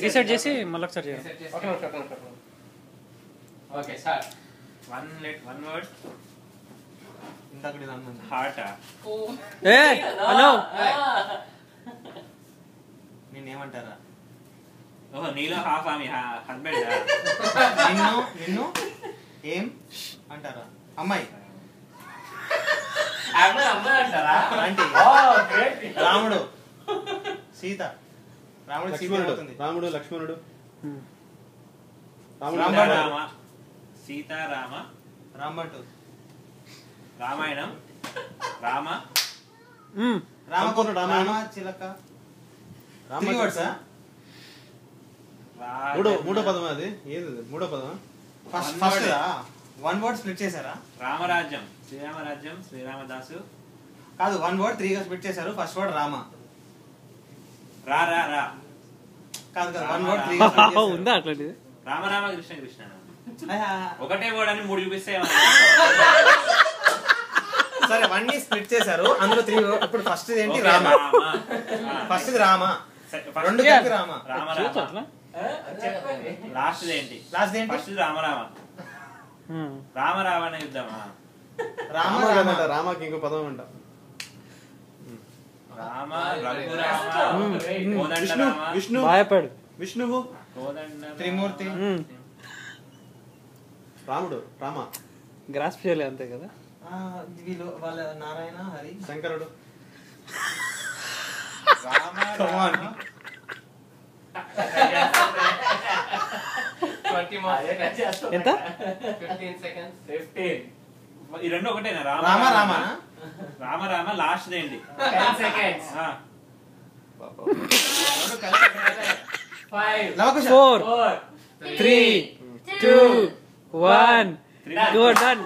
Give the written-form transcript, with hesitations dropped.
Reset చేసి మళ్ళీ ఒకసారి చేయాలి. హలో నేనేమంటారా? ఓహో నీలో హాఫ్ ఆమె హస్బెండ్. నిన్ను ఏం అంటారా? అమ్మాయి రాముడు సీత రాముడు లక్ష్మణుడు రామ సీతారామ రాంబట్టు రామాయణం రామ రామ చిలక మూడో పదం. అది ఏది మూడో పదం? ఫస్ట్ వన్ వర్డ్ స్ప్లిట్ చేశారా? రామరాజ్యం శ్రీరామరాజ్యం శ్రీరామదాసు కాదు, వన్ వర్డ్ 3 గా స్ప్లిట్ చేశారు. First word Rama. రా రా రా కాదు కాదు, వన్ వర్డ్ 3 గా స్ప్లిట్ చేశారు. ఉందా అట్లాంటిది? రామ రామ కృష్ణ కృష్ణ ఒకటే వర్డ్ అని 3 చూపిస్తే సరే, 1 ని స్ప్లిట్ చేశారు, అందులో 3. ఇప్పుడు ఫస్ట్ ఏంటి? రామ. ఫస్ట్ రామ, రెండు కలిపి రామ. రామ రామ లాస్ట్ ఏంటి? ఫస్ట్ రామ రామ రామ రావణ యుద్ధమా? రామకి ఇంకో పదం అంట. రామ రఘురామ విష్ణు భయపడు విష్ణువు త్రిమూర్తి రాముడు రామ గ్రాస్ప్ చేయాలి అంతే కదా. వీళ్ళు వాళ్ళ నారాయణ హరి శంకరుడు ఎంత? 15 seconds. 15. ఈ రెండు ఒకటేనా? రామ రామ రామ రామ లాస్ట్ ఏంటి? 10 seconds. 5 4 3 2 1 go done.